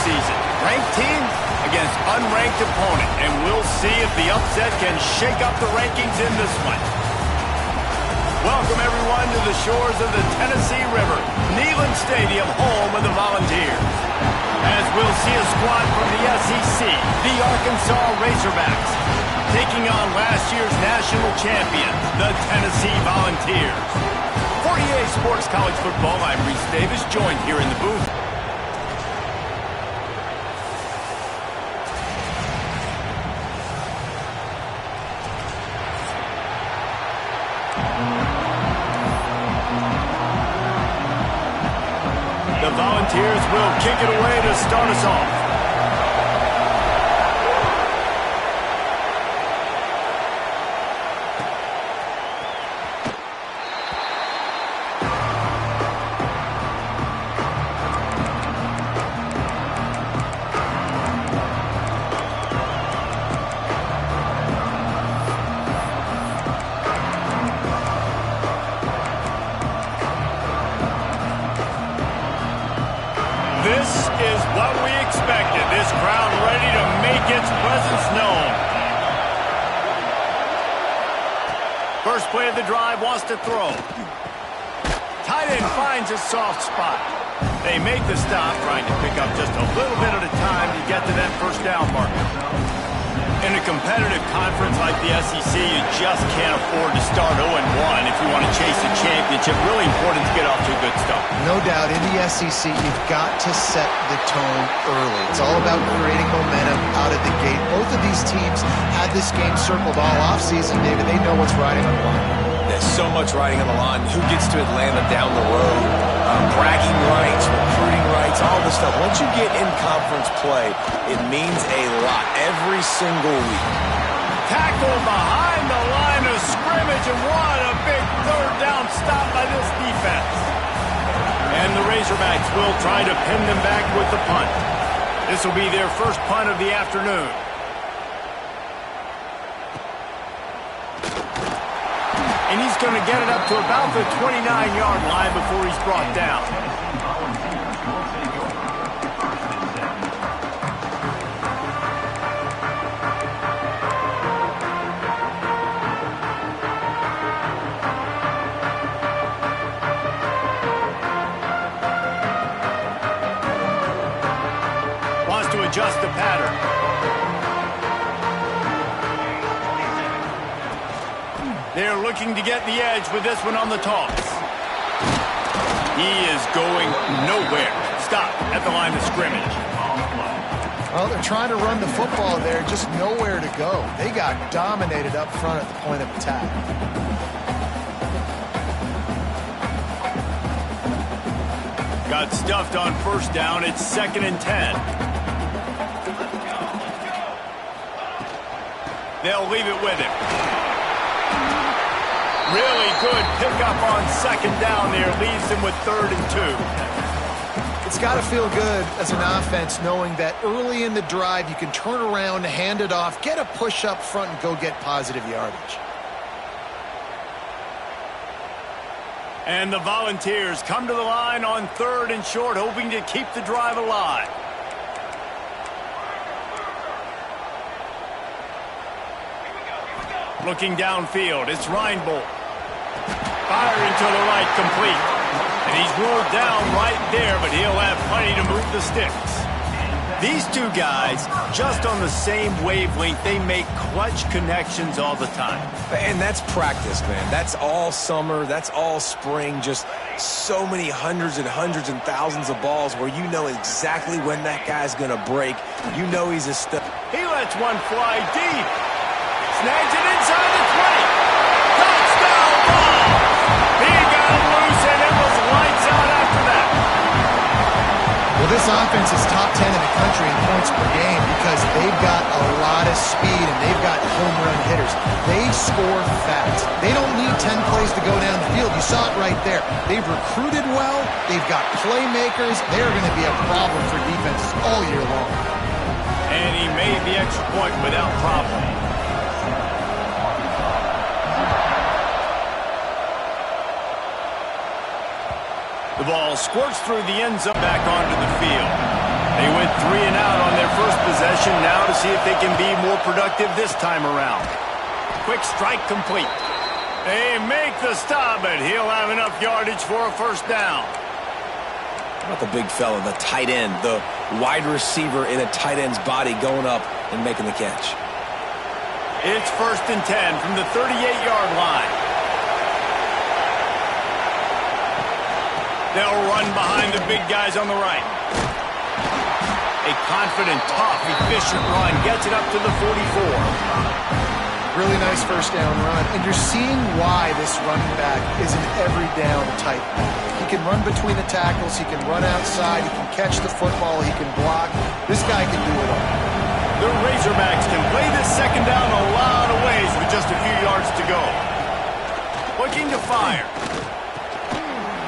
season. Ranked team against unranked opponent, and we'll see if the upset can shake up the rankings in this one. Welcome, everyone, to the shores of the Tennessee River, Neyland Stadium, home of the Volunteers. As we'll see a squad from the SEC, the Arkansas Razorbacks, taking on last year's national champion, the Tennessee Volunteers. For EA Sports College Football, I'm Reese Davis, joined here in the booth. The Volunteers will kick it away to start us off. This is what we expected. This crowd ready to make its presence known. First play of the drive, wants to throw. Tight end finds a soft spot. They make the stop, trying to pick up just a little bit at a time to get to that first down marker. In a competitive conference like the SEC, you just can't afford to start 0-1 if you want to chase a championship. Really important to get off to a good start. No doubt, in the SEC, you've got to set the tone early. It's all about creating momentum out of the gate. Both of these teams had this game circled all offseason, David. They know what's riding on the line. There's so much riding on the line. Who gets to Atlanta down the road? Bragging rights, recruiting rights, all this stuff. Once you get in conference play, it means a lot every single week. Tackle behind the line of scrimmage, and what a big third down stop by this defense. And the Razorbacks will try to pin them back with the punt. This will be their first punt of the afternoon. And he's going to get it up to about the 29-yard line before he's brought down. Wants to adjust the pattern. They're looking to get the edge with this one on the toss. He is going nowhere. Stop at the line of scrimmage. Well, they're trying to run the football there, just nowhere to go. They got dominated up front at the point of attack. Got stuffed on first down. It's 2nd and 10. They'll leave it with him. Really good pickup on 2nd down there. Leaves them with 3rd and 2. It's got to feel good as an offense knowing that early in the drive you can turn around, hand it off, get a push up front, and go get positive yardage. And the Volunteers come to the line on 3rd and short, hoping to keep the drive alive. Looking downfield, it's Reinbold. Firing to the right, complete. And he's ruled down right there, but he'll have plenty to move the sticks. These two guys, just on the same wavelength, they make clutch connections all the time. And that's practice, man. That's all summer. That's all spring. Just so many hundreds and hundreds and thousands of balls where you know exactly when that guy's going to break. You know he's a stud. He lets one fly deep. Snags it inside the 20. Touchdown ball. He got it loose, and it was lights out after that. Well, this offense is top 10 in the country in points per game because they've got a lot of speed and they've got home run hitters. They score fast. They don't need 10 plays to go down the field. You saw it right there. They've recruited well. They've got playmakers. They're going to be a problem for defenses all year long. And he made the extra point without problem. The ball squirts through the end zone back onto the field. They went 3 and out on their first possession. Now to see if they can be more productive this time around. Quick strike complete. They make the stop, but he'll have enough yardage for a first down. How about the big fella, the tight end, the wide receiver in a tight end's body going up and making the catch. It's 1st and 10 from the 38-yard line. They'll run behind the big guys on the right. A confident, tough, efficient run gets it up to the 44. Really nice first down run. And you're seeing why this running back is an every down type back. He can run between the tackles. He can run outside. He can catch the football. He can block. This guy can do it all. The Razorbacks can play this second down a lot of ways with just a few yards to go. Looking to fire.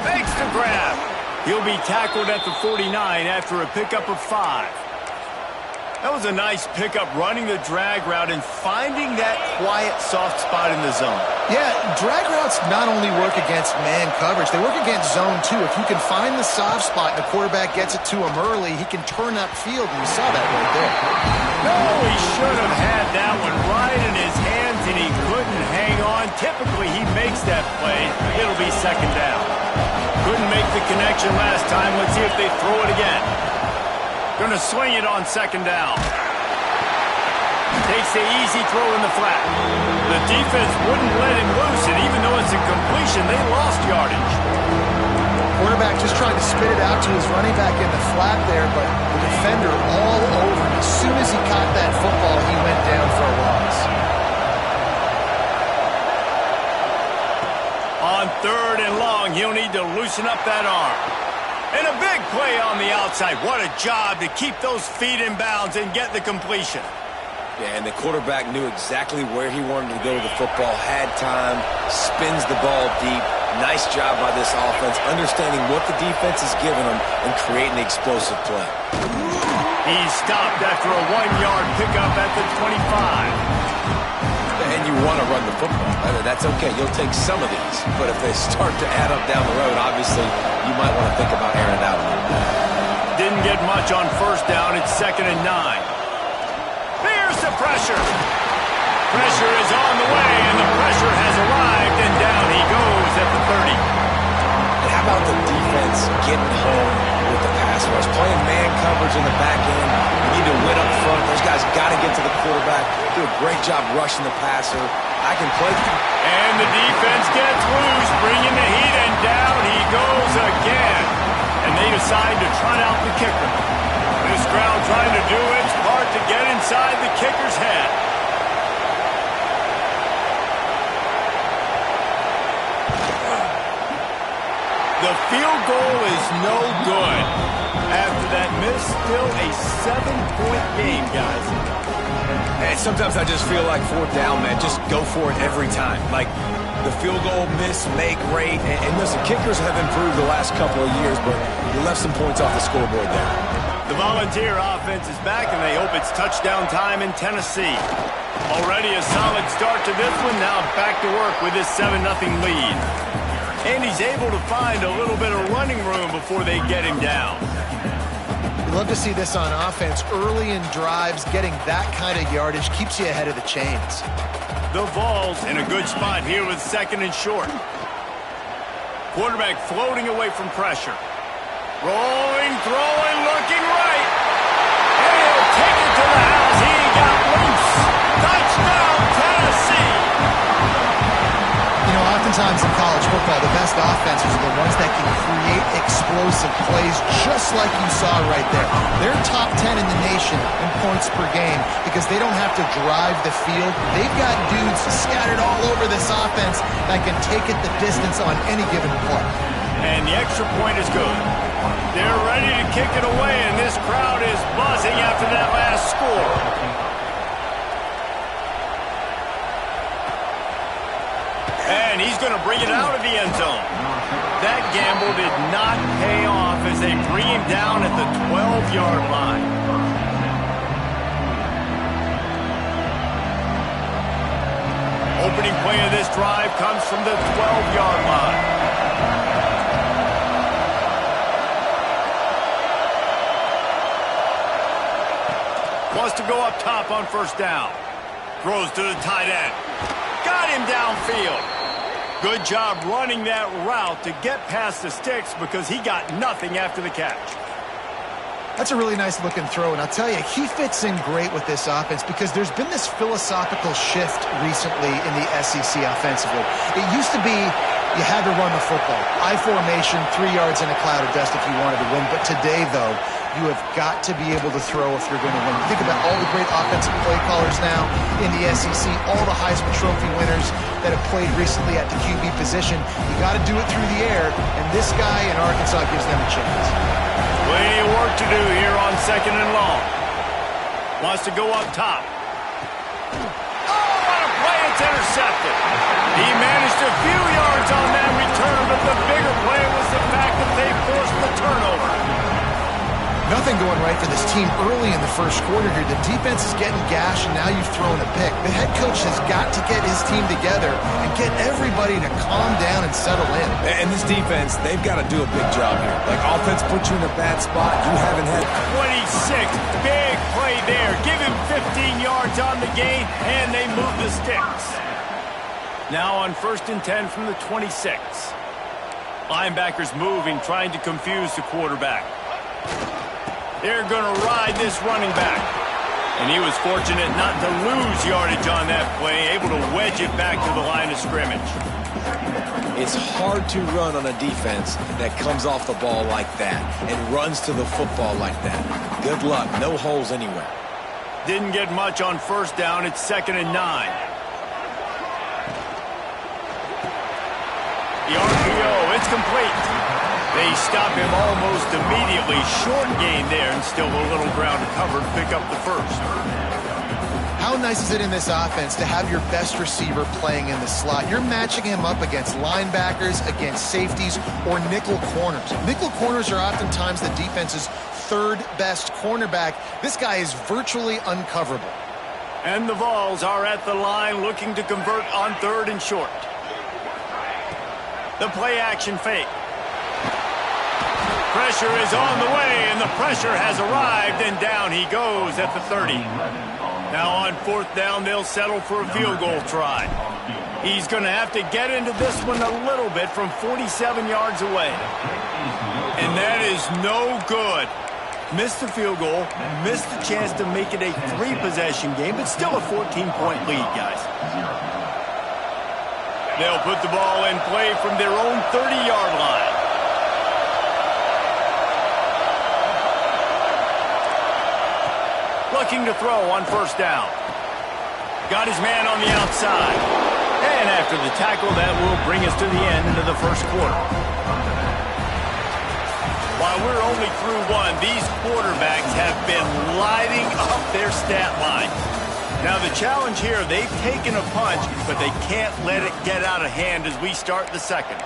Makes the grab. He'll be tackled at the 49 after a pickup of 5. That was a nice pickup, running the drag route and finding that quiet, soft spot in the zone. Yeah, drag routes not only work against man coverage, they work against zone too. If you can find the soft spot and the quarterback gets it to him early, he can turn that field, and we saw that right there. No, he should have had that one right in his hands, and he couldn't hang on. Typically, he makes that play. It'll be second down. Couldn't make the connection last time. Let's see if they throw it again. Going to swing it on second down. Takes the easy throw in the flat. The defense wouldn't let him loose, and even though it's a completion, they lost yardage. Quarterback just trying to spit it out to his running back in the flat there, but the defender all over him. As soon as he caught that football, he went down for a loss. On 3rd and long, he'll need to loosen up that arm. And a big play on the outside. What a job to keep those feet in bounds and get the completion. Yeah, and the quarterback knew exactly where he wanted to go with the football, had time, spins the ball deep. Nice job by this offense, understanding what the defense is giving them and creating the explosive play. He's stopped after a 1-yard pickup at the 25. And you want to run the football. That's okay. You'll take some of these. But if they start to add up down the road, obviously, you might want to think about airing it out a little bit. Didn't get much on first down. It's 2nd and 9. Here's the pressure. Pressure is on the way, and the pressure has arrived, and down he goes at the 30. And how about the defense getting home with the pass rush? Playing man coverage in the back end. You need to win up front. Those guys got to get to the quarterback. Do a great job rushing the passer. I can play. And the defense gets loose, bringing the heat, and down he goes again. And they decide to trot out the kicker. This crowd trying to do its part to get inside the kicker's head. The field goal is no good. After that miss, still a 7-point game, guys. And sometimes I just feel like 4th down, man. Just go for it every time. Like the field goal miss, make great. And listen, kickers have improved the last couple of years, but you left some points off the scoreboard there. The Volunteer offense is back, and they hope it's touchdown time in Tennessee. Already a solid start to this one. Now back to work with this 7-0 lead. And he's able to find a little bit of running room before they get him down. You love to see this on offense. Early in drives, getting that kind of yardage keeps you ahead of the chains. The Vols in a good spot here with 2nd and short. Quarterback floating away from pressure. Rolling, throwing, looking right. And he'll take it to the house. He got loose. Touchdown, Tennessee. You know, oftentimes in college football, the best offenses are the ones that can create explosive plays just like you saw right there. They're top 10 in the nation in points per game because they don't have to drive the field. They've got dudes scattered all over this offense that can take it the distance on any given play. And the extra point is good. They're ready to kick it away, and this crowd is buzzing after that last score. And he's going to bring it out of the end zone. That gamble did not pay off as they bring him down at the 12-yard line. Opening play of this drive comes from the 12-yard line. to go up top on first down. Throws to the tight end. Got him downfield. Good job running that route to get past the sticks because he got nothing after the catch. That's a really nice looking throw, and I'll tell you, he fits in great with this offense because there's been this philosophical shift recently in the SEC offensively. It used to be you had to run the football. I formation, 3 yards in a cloud of dust if you wanted to win. But today, though, you have got to be able to throw if you're going to win. Think about all the great offensive play callers now in the SEC, all the Heisman Trophy winners that have played recently at the QB position. You got to do it through the air, and this guy in Arkansas gives them a chance. Plenty of work to do here on 2nd and long. Wants to go up top. Oh, what a play! It's intercepted. He managed a few yards on that return, but the bigger play was the fact that they forced the turnover. Nothing going right for this team early in the first quarter here. The defense is getting gashed, and now you've thrown a pick. The head coach has got to get his team together and get everybody to calm down and settle in. And this defense, they've got to do a big job here. Like, offense puts you in a bad spot. You haven't had 26. Big play there. Give him 15 yards on the gain, and they move the sticks. Now on 1st and 10 from the 26. Linebackers moving, trying to confuse the quarterback. They're going to ride this running back. And he was fortunate not to lose yardage on that play, able to wedge it back to the line of scrimmage. It's hard to run on a defense that comes off the ball like that and runs to the football like that. Good luck. No holes anywhere. Didn't get much on first down. It's 2nd and 9. The RPO, it's complete. They stop him almost immediately. Short gain there, and still a little ground to cover to pick up the first. How nice is it in this offense to have your best receiver playing in the slot? You're matching him up against linebackers, against safeties, or nickel corners. Nickel corners are oftentimes the defense's 3rd best cornerback. This guy is virtually uncoverable. And the Vols are at the line looking to convert on 3rd and short. The play action fake. Pressure is on the way, and the pressure has arrived, and down he goes at the 30. Now on 4th down, they'll settle for a field goal try. He's going to have to get into this one a little bit from 47 yards away. And that is no good. Missed the field goal, missed the chance to make it a 3-possession game, but still a 14-point lead, guys. They'll put the ball in play from their own 30-yard line. Looking to throw on first down. Got his man on the outside. And after the tackle, that will bring us to the end of the first quarter. While we're only through one, these quarterbacks have been lighting up their stat line. Now the challenge here, they've taken a punch, but they can't let it get out of hand as we start the second.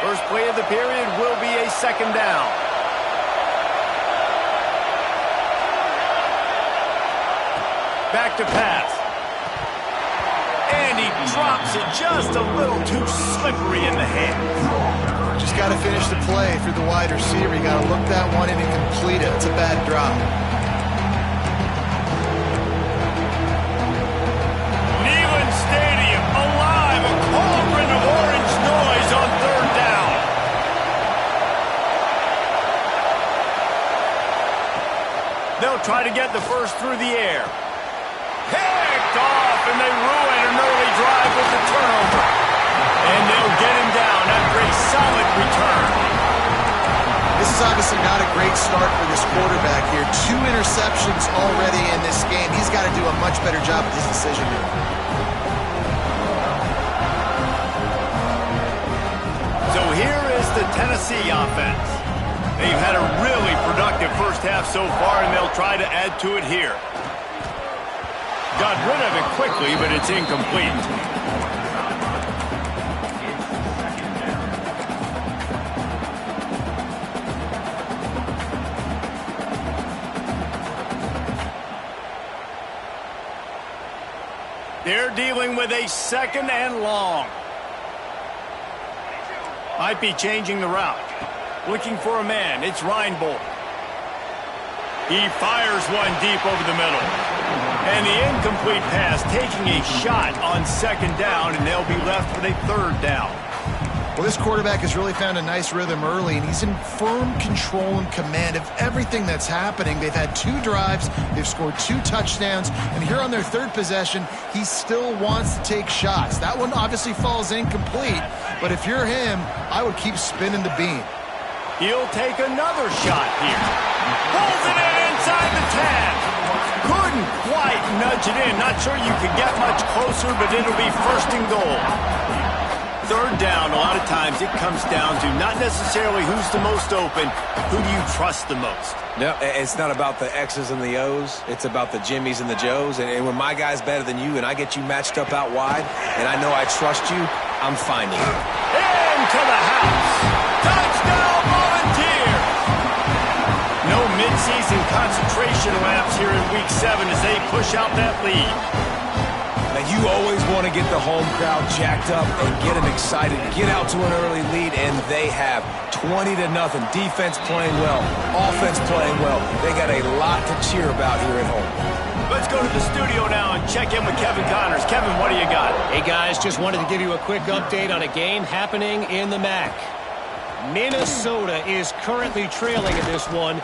First play of the period will be a 2nd down. Back to pass. And he drops it just a little too slippery in the hands. Just got to finish the play if you're the wide receiver. You got to look that one in and complete it. It's a bad drop. Neyland Stadium alive, a cauldron of orange noise on 3rd down. They'll try to get the first through the air. Picked off, and they ruin an early drive with the turnover. And they'll get him down after a solid return. This is obviously not a great start for this quarterback here. 2 interceptions already in this game. He's got to do a much better job with his decision here. So here is the Tennessee offense. They've had a really productive first half so far, and they'll try to add to it here. Got rid of it quickly, but it's incomplete. They're dealing with a 2nd and long. Might be changing the route. Looking for a man. It's Reinbold. He fires one deep over the middle. And the incomplete pass taking a shot on second down, and they'll be left with a third down. Well, this quarterback has really found a nice rhythm early, and he's in firm control and command of everything that's happening. They've had 2 drives, they've scored 2 touchdowns, and here on their 3rd possession, he still wants to take shots. That one obviously falls incomplete, but if you're him, I would keep spinning the beam. He'll take another shot here. Pulls it in inside the 10. Couldn't quite nudge it in. Not sure you could get much closer, but it'll be 1st and goal. Third down, a lot of times it comes down to not necessarily who's the most open, who do you trust the most? No, it's not about the X's and the O's. It's about the Jimmies and the Joes. And when my guy's better than you and I get you matched up out wide, and I know I trust you, I'm finding you. Into the house. Touchdown, Volunteers! No midseason concentration laps here in Week 7 as they push out that lead. Now, you always want to get the home crowd jacked up and get them excited, get out to an early lead, and they have 20-0. Defense playing well, offense playing well. They got a lot to cheer about here at home. Let's go to the studio now and check in with Kevin Connors. Kevin, what do you got? Hey, guys, just wanted to give you a quick update on a game happening in the MAC. Minnesota is currently trailing in this one,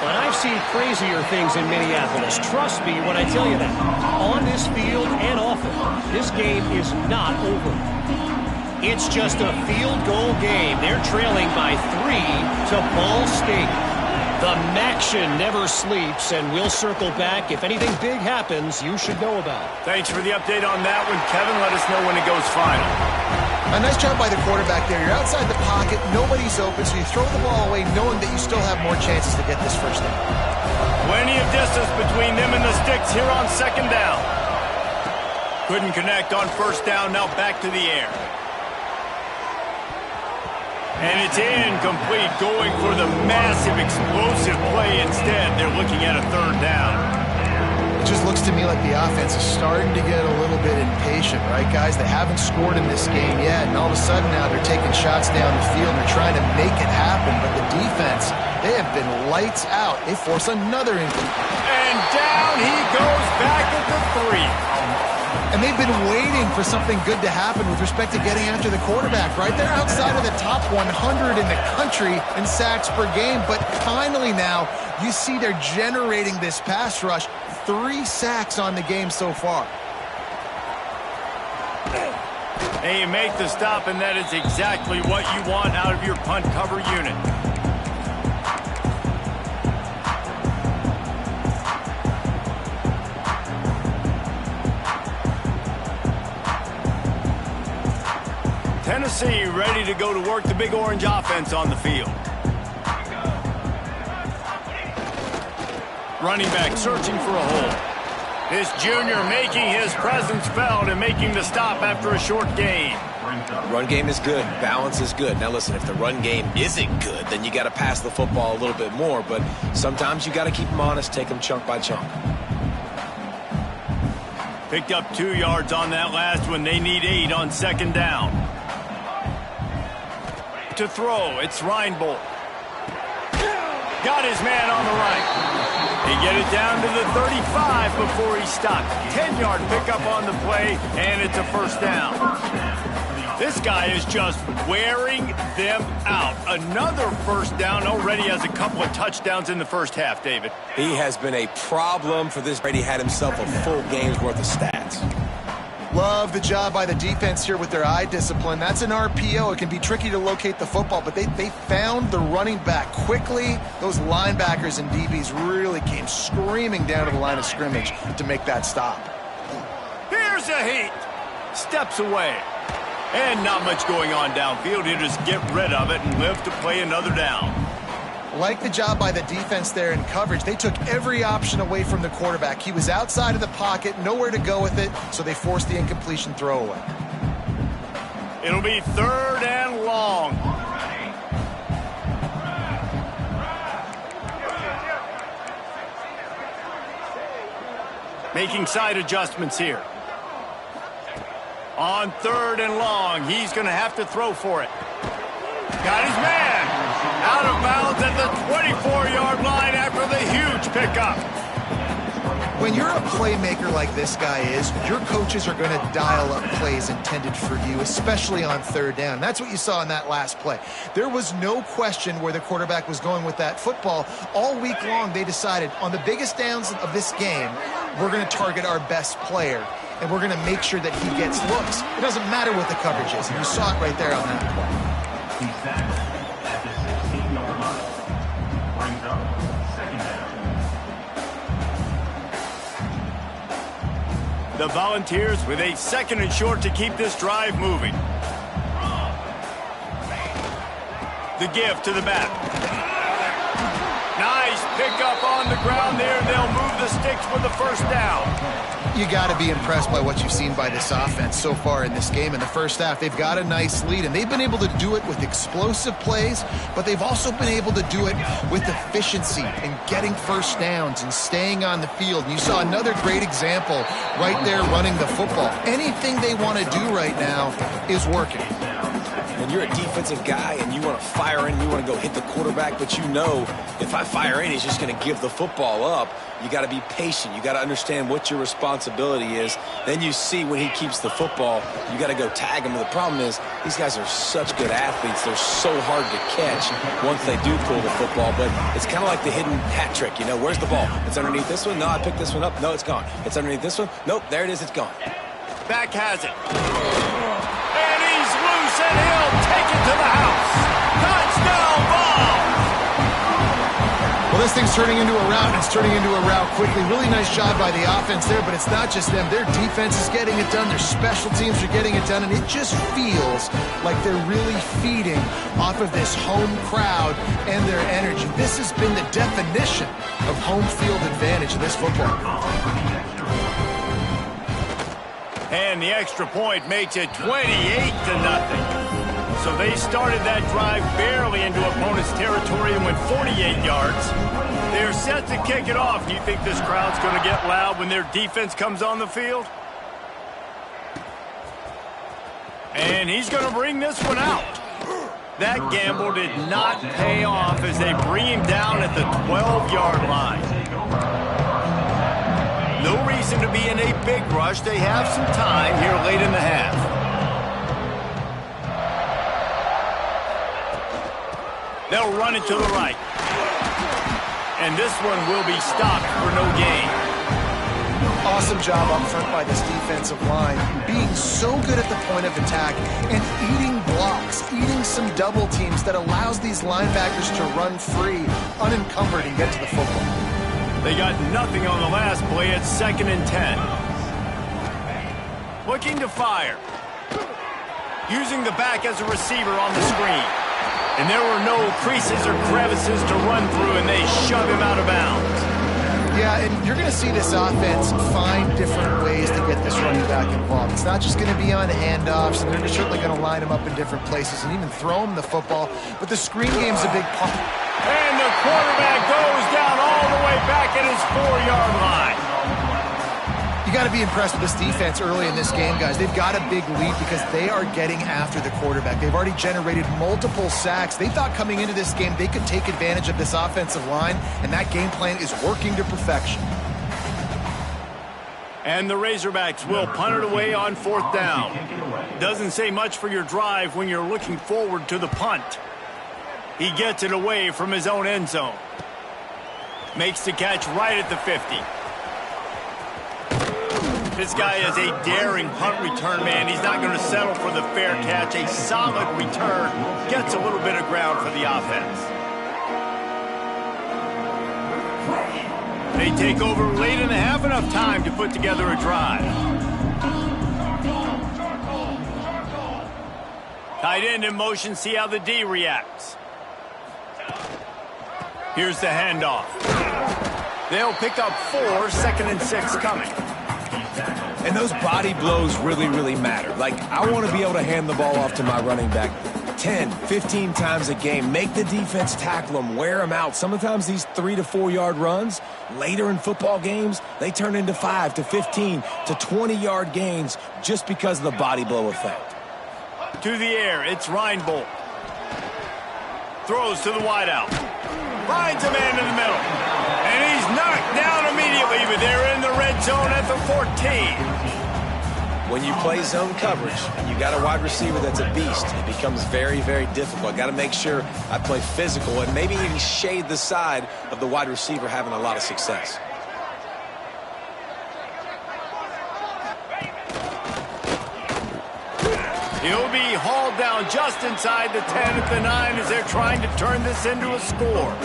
but I've seen crazier things in Minneapolis. Trust me when I tell you that. On this field and off it, this game is not over. It's just a field goal game. They're trailing by 3 to Ball State. The MACtion never sleeps, and we'll circle back. If anything big happens, you should know about it. Thanks for the update on that one, Kevin. Let us know when it goes final. A nice job by the quarterback there. You're outside the pocket, nobody's open, so you throw the ball away knowing that you still have more chances to get this first down. Plenty of distance between them and the sticks here on second down. Couldn't connect on first down, now back to the air. And it's incomplete, going for the massive explosive play instead. They're looking at a third down. It just looks to me like the offense is starting to get a little bit impatient, right, guys? They haven't scored in this game yet, and all of a sudden now they're taking shots down the field. They're trying to make it happen, but the defense, they have been lights out. They force another incomplete. And down he goes back at the 3. And they've been waiting for something good to happen with respect to getting after the quarterback, right? They're outside of the top 100 in the country in sacks per game, but finally now you see they're generating this pass rush. 3 sacks on the game so far. And you make the stop, and that is exactly what you want out of your punt cover unit. Tennessee ready to go to work the Big Orange offense on the field. Running back searching for a hole. This junior making his presence felt and making the stop after a short gain. Run game is good. Balance is good. Now listen, if the run game isn't good, then you got to pass the football a little bit more. But sometimes you got to keep them honest, take them chunk by chunk. Picked up 2 yards on that last one. They need 8 on second down. To throw, it's Reinbold. Got his man on the right. They get it down to the 35 before he stopped. 10-yard pickup on the play, and it's a first down. This guy is just wearing them out. Another first down, already has a couple of touchdowns in the first half, David. He has been a problem for this. Brady had himself a full game's worth of stats. Love the job by the defense here with their eye discipline. That's an RPO. It can be tricky to locate the football, but they found the running back quickly. Those linebackers and DBs really came screaming down to the line of scrimmage to make that stop. Here's a heat. Steps away. And not much going on downfield. He'll just get rid of it and live to play another down. Like the job by the defense there in coverage. They took every option away from the quarterback. He was outside of the pocket, nowhere to go with it, so they forced the incompletion throwaway. It'll be third and long. Making side adjustments here. On third and long, he's going to have to throw for it. Got his man. Out of bounds at the 24-yard line after the huge pickup. When you're a playmaker like this guy is, your coaches are going to dial up plays intended for you, especially on third down. That's what you saw in that last play. There was no question where the quarterback was going with that football. All week long, they decided on the biggest downs of this game, we're going to target our best player, and we're going to make sure that he gets looks. It doesn't matter what the coverage is, and you saw it right there on that play. He's sacked at the 16-yard line. Brings up second down. The Volunteers with a 2nd and short to keep this drive moving. The give to the back. Nice pickup on the ground there. They'll move the sticks for the first down. You got to be impressed by what you've seen by this offense so far in this game. In the first half, they've got a nice lead, and they've been able to do it with explosive plays, but they've also been able to do it with efficiency and getting first downs and staying on the field. And you saw another great example right there running the football. Anything they want to do right now is working. When you're a defensive guy and you want to fire in, you want to go hit the quarterback, but you know if I fire in, he's just going to give the football up. You got to be patient. You got to understand what your responsibility is. Then you see when he keeps the football, you got to go tag him. But the problem is these guys are such good athletes. They're so hard to catch once they do pull the football. But it's kind of like the hidden hat trick. You know, where's the ball? It's underneath this one. No, I picked this one up. No, it's gone. It's underneath this one. Nope, there it is. It's gone. Back has it. And he's loose, and he'll take it to the house. Touchdown ball. Well, this thing's turning into a rout, and it's turning into a rout quickly. Really nice job by the offense there, but it's not just them. Their defense is getting it done. Their special teams are getting it done, and it just feels like they're really feeding off of this home crowd and their energy. This has been the definition of home field advantage in this football. And the extra point makes it 28-0. So they started that drive barely into opponent's territory and went 48 yards. They're set to kick it off. Do you think this crowd's going to get loud when their defense comes on the field? And he's going to bring this one out. That gamble did not pay off as they bring him down at the 12-yard line. No reason to be in a big rush. They have some time here late in the half. They'll run it to the right. And this one will be stopped for no gain. Awesome job up front by this defensive line, being so good at the point of attack and eating blocks, eating some double teams that allows these linebackers to run free, unencumbered, and get to the football. They got nothing on the last play at 2nd and 10. Looking to fire. Using the back as a receiver on the screen. And there were no creases or crevices to run through, and they shove him out of bounds. Yeah, and you're going to see this offense find different ways to get this running back involved. It's not just going to be on handoffs, and they're certainly going to line him up in different places and even throw him the football. But the screen game's a big part. And the quarterback goes down all the way back at his 4-yard line. You got to be impressed with this defense early in this game, guys. They've got a big lead because they are getting after the quarterback. They've already generated multiple sacks. They thought coming into this game they could take advantage of this offensive line, and that game plan is working to perfection. And the Razorbacks will punt it away on 4th down. Doesn't say much for your drive when you're looking forward to the punt. He gets it away from his own end zone. Makes the catch right at the 50. This guy is a daring punt return man. He's not going to settle for the fair catch. A solid return. Gets a little bit of ground for the offense. They take over late in the half, enough time to put together a drive. Tight end in motion, see how the D reacts. Here's the handoff. They'll pick up 4, 2nd and 6 coming. And those body blows really, really matter. Like, I want to be able to hand the ball off to my running back 10, 15 times a game. Make the defense tackle them, wear them out. Sometimes these 3 to 4 yard runs, later in football games, they turn into 5 to 15 to 20 yard gains just because of the body blow effect. To the air, it's Reinbold. Throws to the wideout. Finds a man in the middle. And he's knocked down immediately, but they're in the red zone at the 14. When you play zone coverage and you got a wide receiver that's a beast, it becomes very, very difficult. Got to make sure I play physical and maybe even shade the side of the wide receiver having a lot of success. He'll be hauled down just inside the 10 at the 9 as they're trying to turn this into a score.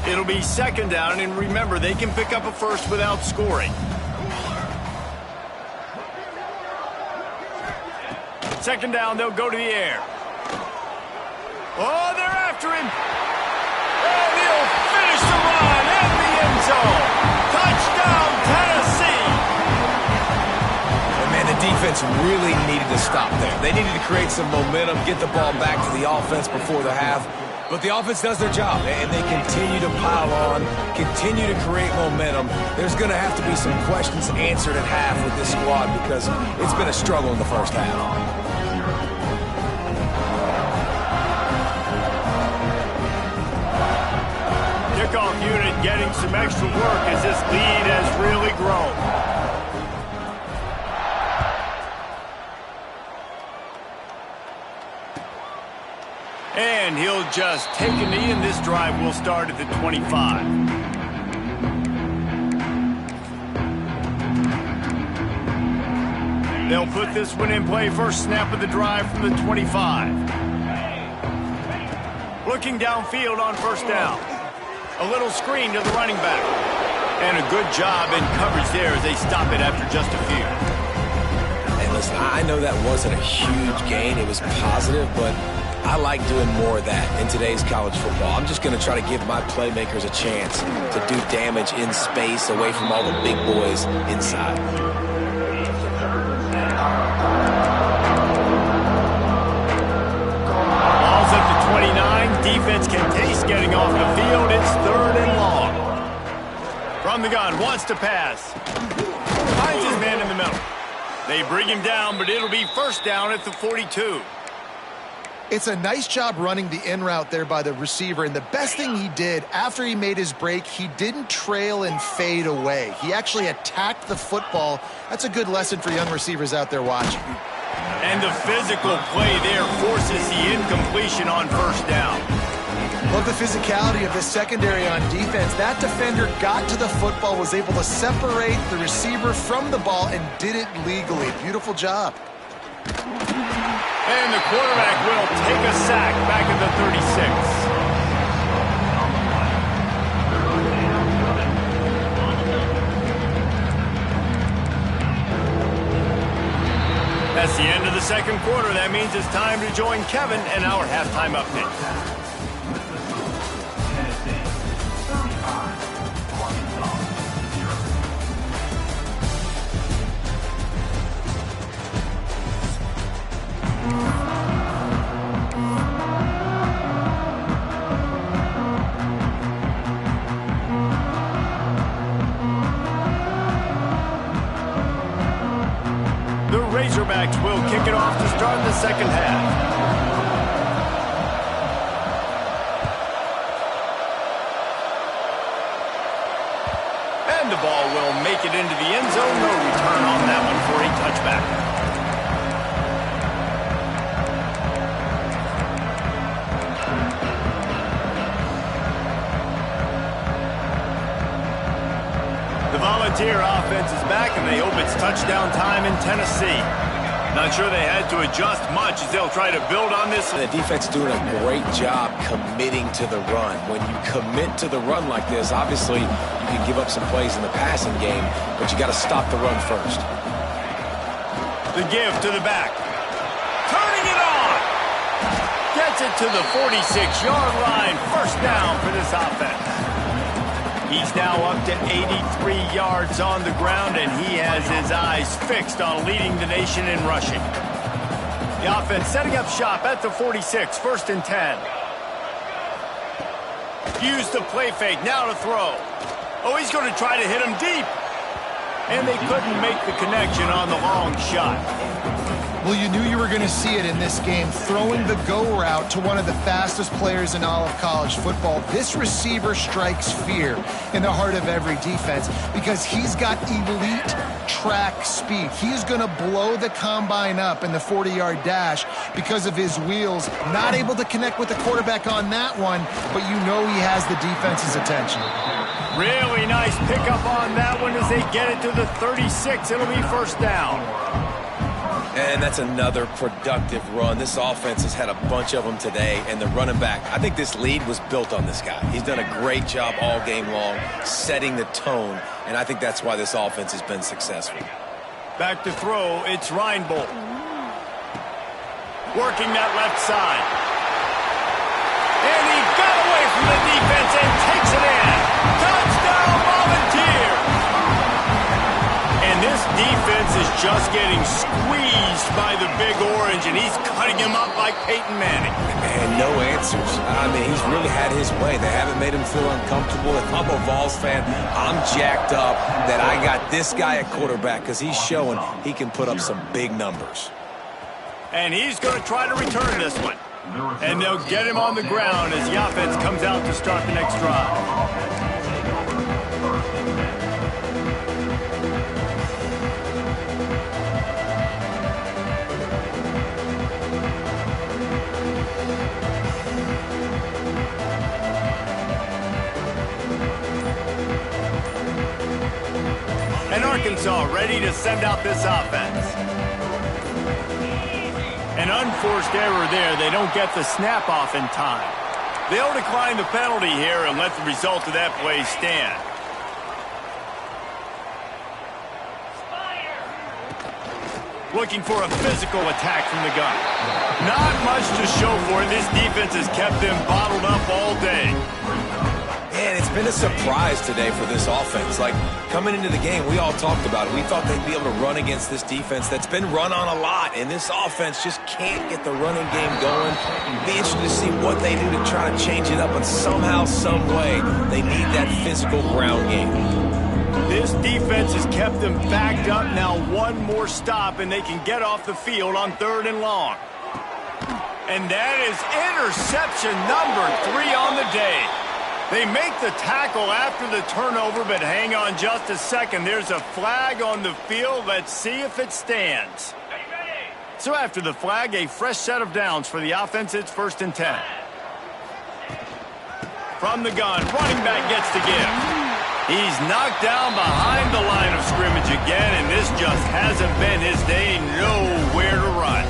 It'll be second down, and remember, they can pick up a first without scoring. Second down, they'll go to the air. Oh, they're after him. And he'll finish the run in the end zone. Touchdown, Tennessee. And man, the defense really needed to stop there. They needed to create some momentum, get the ball back to the offense before the half. But the offense does their job, and they continue to pile on, continue to create momentum. There's going to have to be some questions answered at half with this squad because it's been a struggle in the first half. Kickoff unit getting some extra work as this lead has really grown. And he'll just take a knee, and this drive will start at the 25. They'll put this one in play. First snap of the drive from the 25. Looking downfield on first down. A little screen to the running back. And a good job in coverage there as they stop it after just a few. Hey, listen, I know that wasn't a huge gain. It was positive, but I like doing more of that in today's college football. I'm just going to try to give my playmakers a chance to do damage in space away from all the big boys inside. Ball's at the 29. Defense can taste getting off the field. It's third and long. From the gun, wants to pass. Finds his man in the middle. They bring him down, but it'll be first down at the 42. It's a nice job running the in route there by the receiver, and the best thing he did after he made his break, he didn't trail and fade away. He actually attacked the football. That's a good lesson for young receivers out there watching. And the physical play there forces the incompletion on first down. Love the physicality of this secondary on defense. That defender got to the football, was able to separate the receiver from the ball, and did it legally. Beautiful job. And the quarterback will take a sack back at the 36. That's the end of the second quarter. That means it's time to join Kevin and our halftime update. The Razorbacks will kick it off to start the second half. And the ball will make it into the end zone. No return on that one for a touchback. The Volunteer offense is back, and they hope it's touchdown time in Tennessee. Not sure they had to adjust much as they'll try to build on this. The defense is doing a great job committing to the run. When you commit to the run like this, obviously you can give up some plays in the passing game, but you got to stop the run first. The give to the back. Turning it on. Gets it to the 46-yard line. First down for this offense. He's now up to 83 yards on the ground, and he has his eyes fixed on leading the nation in rushing. The offense setting up shop at the 46, first and 10. Use the play fake, now to throw. Oh, he's going to try to hit him deep. And they couldn't make the connection on the long shot. Well, you knew you were going to see it in this game, throwing the go route to one of the fastest players in all of college football. This receiver strikes fear in the heart of every defense because he's got elite track speed. He's going to blow the combine up in the 40-yard dash because of his wheels. Not able to connect with the quarterback on that one, but you know he has the defense's attention. Really nice pickup on that one as they get it to the 36. It'll be first down. And that's another productive run. This offense has had a bunch of them today, and the running back, I think this lead was built on this guy. He's done a great job all game long, setting the tone, and I think that's why this offense has been successful. Back to throw, it's Reinbold. Working that left side. And he got away from the defense and takes it in. Touchdown, Volunteer! And this defense is just getting squeezed by the Big Orange, and he's cutting him up like Peyton Manning. And no answers. I mean, he's really had his way. They haven't made him feel uncomfortable. If I'm a Vols fan, I'm jacked up that I got this guy at quarterback because he's showing he can put up some big numbers. And he's going to try to return this one. And they'll get him on the ground as the offense comes out to start the next drive. And Arkansas ready to send out this offense. An unforced error there. They don't get the snap off in time. They'll decline the penalty here and let the result of that play stand. Looking for a physical attack from the gun. Not much to show for it. This defense has kept them bottled up all day. And it's been a surprise today for this offense. Like, coming into the game, we all talked about it. We thought they'd be able to run against this defense that's been run on a lot, and this offense just can't get the running game going. It'd be interesting to see what they do to try to change it up, but somehow, some way, they need that physical ground game. This defense has kept them backed up. Now one more stop, and they can get off the field on 3rd and long. And that is interception number 3 on the day. They make the tackle after the turnover, but hang on just a second. There's a flag on the field. Let's see if it stands. So after the flag, a fresh set of downs for the offense. It's 1st and 10. From the gun, running back gets to give. He's knocked down behind the line of scrimmage again, and this just hasn't been his day. Nowhere to run.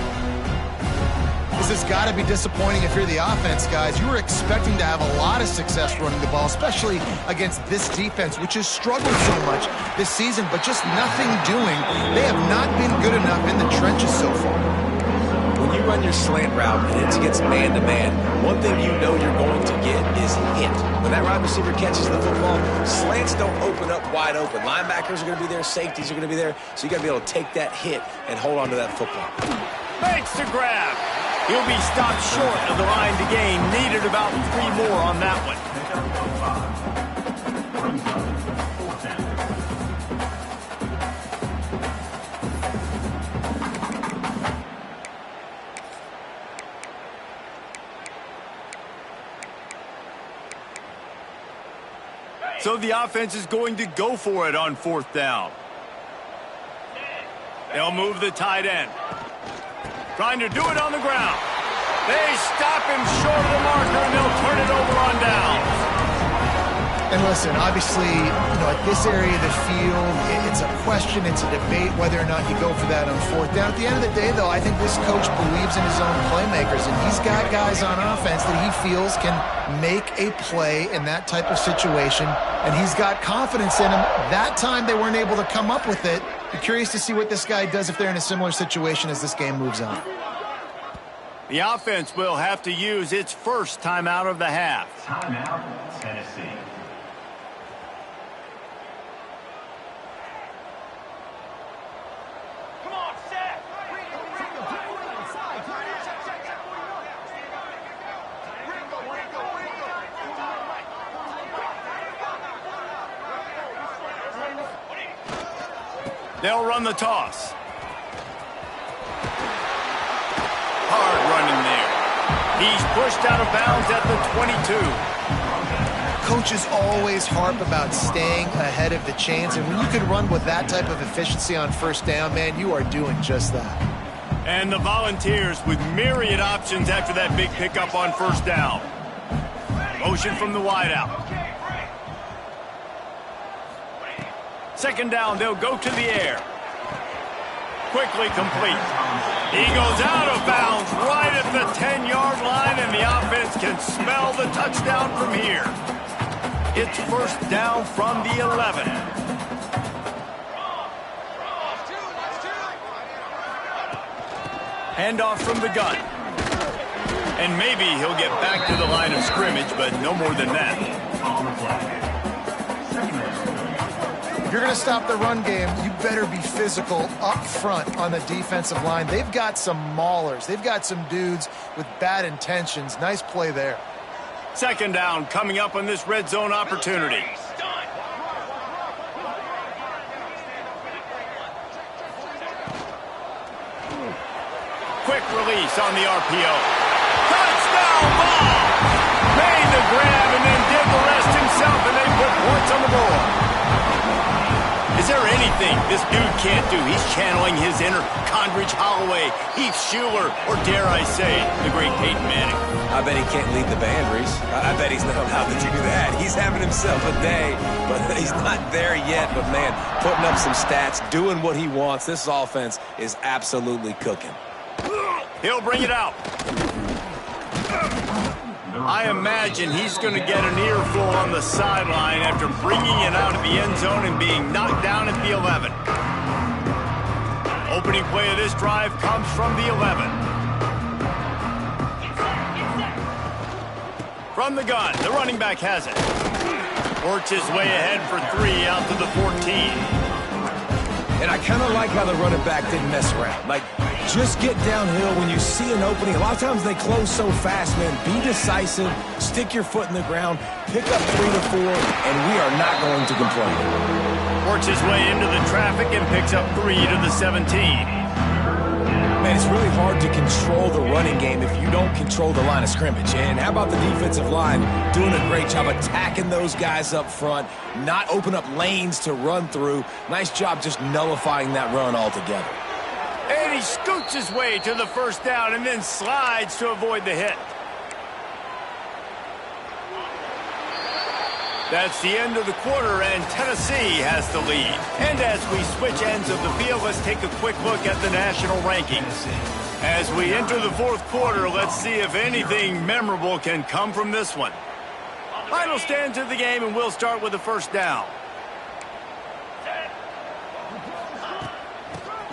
This has got to be disappointing if you're the offense, guys. You were expecting to have a lot of success running the ball, especially against this defense, which has struggled so much this season, but just nothing doing. They have not been good enough in the trenches so far. When you run your slant route and it gets man-to-man, one thing you know you're going to get is hit. When that wide receiver catches the football, slants don't open up wide open. Linebackers are going to be there, safeties are going to be there, so you got to be able to take that hit and hold on to that football. Makes the grab. He'll be stopped short of the line to gain. Needed about 3 more on that one. So the offense is going to go for it on 4th down. They'll move the tight end. Trying to do it on the ground. They stop him short of the marker, and they'll turn it over on downs. And listen, obviously, at this area of the field, it's a question, it's a debate whether or not you go for that on 4th down. At the end of the day, though, I think this coach believes in his own playmakers, and he's got guys on offense that he feels can make a play in that type of situation, and he's got confidence in him. That time they weren't able to come up with it. Be curious to see what this guy does if they're in a similar situation as this game moves on. The offense will have to use its first timeout of the half. Timeout, Tennessee. They'll run the toss. Hard running there. He's pushed out of bounds at the 22. Coaches always harp about staying ahead of the chains, and when you can run with that type of efficiency on first down, man, you are doing just that. And the Volunteers with myriad options after that big pickup on first down. Motion from the wideout. Second down, they'll go to the air. Quickly complete. He goes out of bounds right at the 10-yard line, and the offense can smell the touchdown from here. It's first down from the 11. Handoff from the gun. And maybe he'll get back to the line of scrimmage, but no more than that. If you're going to stop the run game, you better be physical up front on the defensive line. They've got some maulers. They've got some dudes with bad intentions. Nice play there. Second down coming up on this red zone opportunity. Quick release on the RPO. Touchdown ball! Made the grab and then did the rest himself, and they put points on the board. Is there anything this dude can't do? He's channeling his inner Condridge Holloway, Heath Schuler, or dare I say, the great Peyton Manning. I bet he can't lead the band, Reese. I bet he's not allowed to do that. He's having himself a day, but he's not there yet. But, man, putting up some stats, doing what he wants. This offense is absolutely cooking. He'll bring it out. I imagine he's going to get an earful on the sideline after bringing it out of the end zone and being knocked down at the 11. Opening play of this drive comes from the 11. From the gun, the running back has it. Works his way ahead for 3 out to the 14. And I kind of like how the running back didn't mess around. Like, just get downhill when you see an opening. A lot of times they close so fast, man. Be decisive, stick your foot in the ground, pick up 3 to 4, and we are not going to complain. Works his way into the traffic and picks up 3 to the 17. Man, it's really hard to control the running game if you don't control the line of scrimmage. And how about the defensive line doing a great job attacking those guys up front, not open up lanes to run through. Nice job just nullifying that run altogether. And he scoots his way to the first down and then slides to avoid the hit. That's the end of the quarter, and Tennessee has the lead. And as we switch ends of the field, let's take a quick look at the national rankings. As we enter the fourth quarter, let's see if anything memorable can come from this one. Final stands of the game, and we'll start with the first down.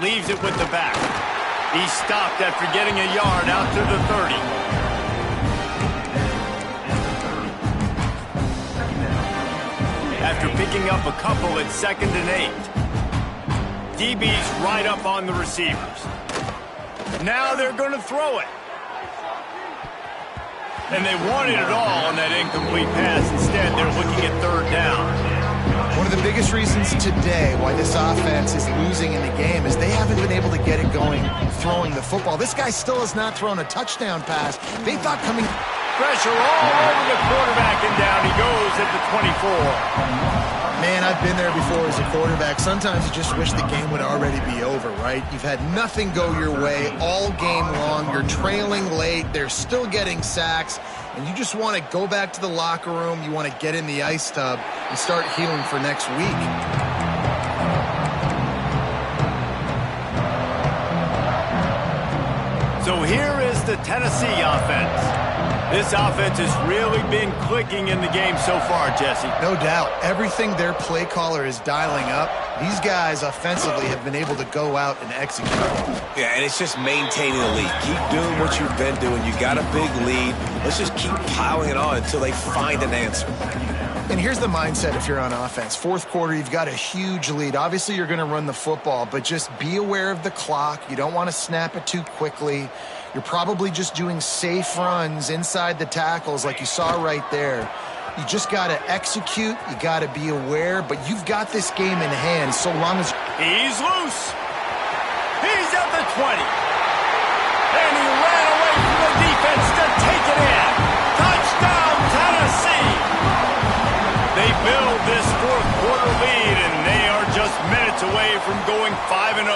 Leaves it with the back. He stopped after getting a yard out to the 30. After picking up a couple at 2nd and 8. DB's right up on the receivers. Now they're going to throw it. And they wanted it all on that incomplete pass. Instead, they're looking at 3rd down. One of the biggest reasons today why this offense is losing in the game is they haven't been able to get it going throwing the football. This guy still has not thrown a touchdown pass. They thought coming... Pressure all over the quarterback, and down he goes at the 24. Man, I've been there before as a quarterback. Sometimes you just wish the game would already be over, right? You've had nothing go your way all game long. You're trailing late. They're still getting sacks. And you just want to go back to the locker room. You want to get in the ice tub and start healing for next week. So here is the Tennessee offense. This offense has really been clicking in the game so far, Jesse. No doubt. Everything their play caller is dialing up, these guys offensively have been able to go out and execute. Yeah, and it's just maintaining the lead. Keep doing what you've been doing. You got a big lead. Let's just keep piling it on until they find an answer. And here's the mindset if you're on offense. Fourth quarter, you've got a huge lead. Obviously, you're going to run the football, but just be aware of the clock. You don't want to snap it too quickly. You're probably just doing safe runs inside the tackles like you saw right there. You just got to execute. You got to be aware, but you've got this game in hand so long as... He's loose. He's at the 20. And he ran away from the defense to take it in. Touchdown, Tennessee. They build this fourth quarter lead, and they are just minutes away from going 5-0.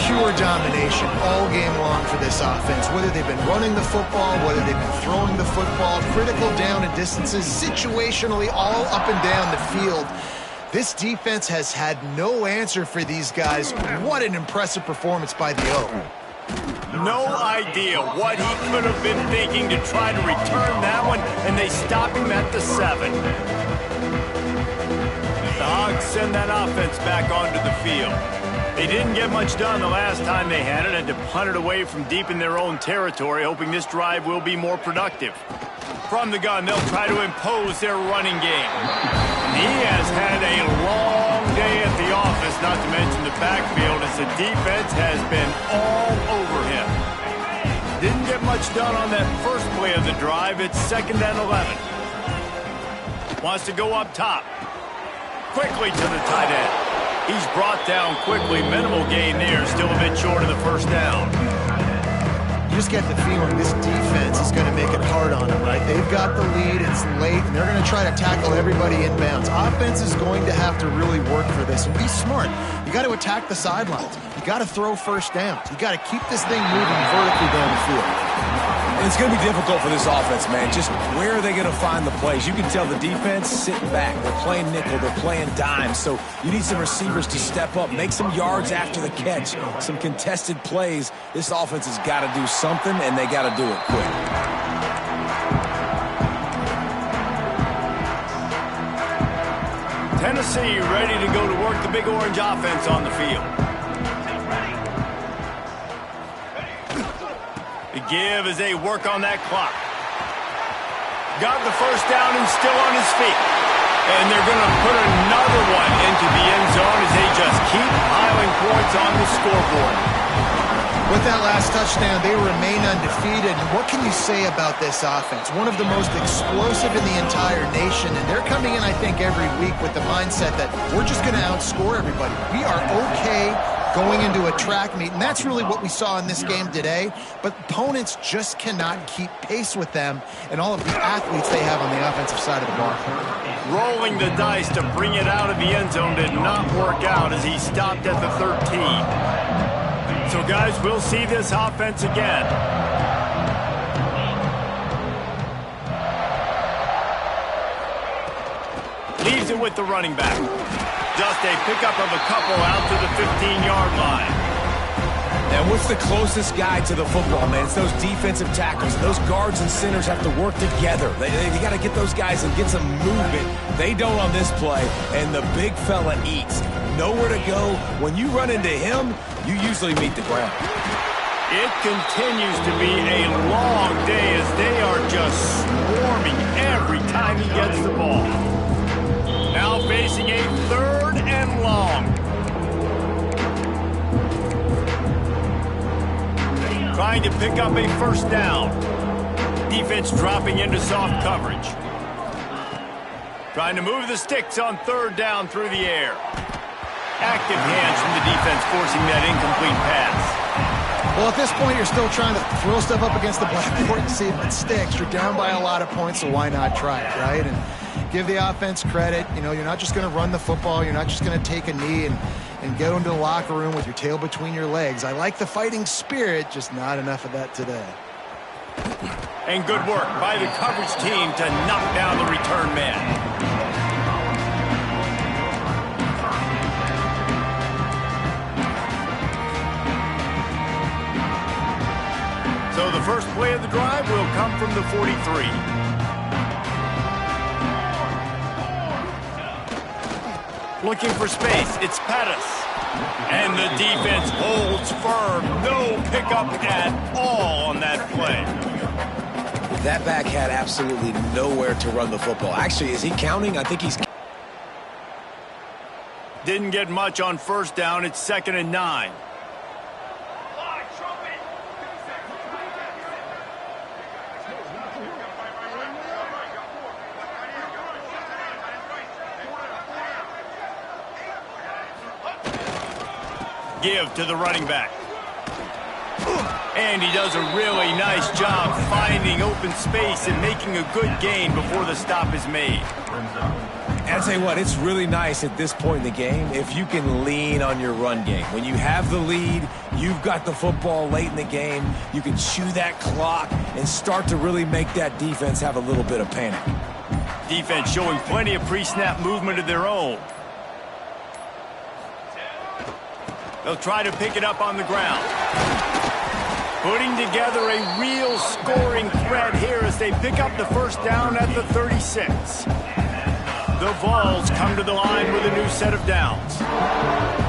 Pure domination all game long for this offense. Whether they've been running the football, whether they've been throwing the football, critical down and distances, situationally all up and down the field. This defense has had no answer for these guys. What an impressive performance by the O. No idea what he could have been thinking to try to return that one, and they stop him at the 7. The Hogs send that offense back onto the field. They didn't get much done the last time they had it, had to punt it away from deep in their own territory, hoping this drive will be more productive. From the gun, they'll try to impose their running game. He has had a long day at the office, not to mention the backfield, as the defense has been all over him. Didn't get much done on that first play of the drive. It's 2nd and 11. Wants to go up top. Quickly to the tight end. He's brought down quickly. Minimal gain there. Still a bit short of the first down. You just get the feeling this defense is going to make it hard on them, right? They've got the lead, it's late, and they're going to try to tackle everybody inbounds. Offense is going to have to really work for this, and be smart. You got to attack the sidelines. You got to throw first downs. You got to keep this thing moving vertically down the field. And it's going to be difficult for this offense, man. Just where are they going to find the plays? You can tell the defense sitting back. They're playing nickel. They're playing dime. So you need some receivers to step up, make some yards after the catch, some contested plays. This offense has got to do something, and they got to do it quick. Tennessee ready to go to work the Big Orange offense on the field. The give as they work on that clock. Got the first down and still on his feet. And they're going to put another one into the end zone as they just keep piling points on the scoreboard. With that last touchdown, they remain undefeated. And what can you say about this offense? One of the most explosive in the entire nation. And they're coming in, I think, every week with the mindset that we're just going to outscore everybody. We are okay going into a track meet, and that's really what we saw in this game today. But opponents just cannot keep pace with them and all of the athletes they have on the offensive side of the ball. Rolling the dice to bring it out of the end zone did not work out as he stopped at the 13. So, guys, we'll see this offense again. Leaves it with the running back. Just a pickup of a couple out to the 15-yard line. And what's the closest guy to the football, man? It's those defensive tackles. Those guards and centers have to work together. They got to get those guys and get some movement. They don't on this play, and the big fella eats. Nowhere to go. When you run into him, you usually meet the ground. It continues to be a long day as they are just swarming every time he gets the ball. Now facing a 3rd and long. Trying to pick up a first down. Defense dropping into soft coverage. Trying to move the sticks on 3rd down through the air. Active hands from the defense forcing that incomplete pass. Well, at this point, you're still trying to throw stuff up against the blackboard and see if it sticks. You're down by a lot of points, so why not try it, right? And give the offense credit. You know, you're not just going to run the football. You're not just going to take a knee and go into the locker room with your tail between your legs. I like the fighting spirit, just not enough of that today. And good work by the coverage team to knock down the return man. So the first play of the drive will come from the 43. Looking for space, it's Pettis. And the defense holds firm. No pickup at all on that play. That back had absolutely nowhere to run the football. Actually, is he counting? I think he's... Didn't get much on first down. It's 2nd and 9. give to the running back. And he does a really nice job finding open space and making a good gain before the stop is made. And I tell you what, it's really nice at this point in the game if you can lean on your run game. When you have the lead, you've got the football late in the game, you can chew that clock and start to really make that defense have a little bit of panic. Defense showing plenty of pre-snap movement of their own. They'll try to pick it up on the ground. Putting together a real scoring threat here as they pick up the first down at the 36. The Vols come to the line with a new set of downs.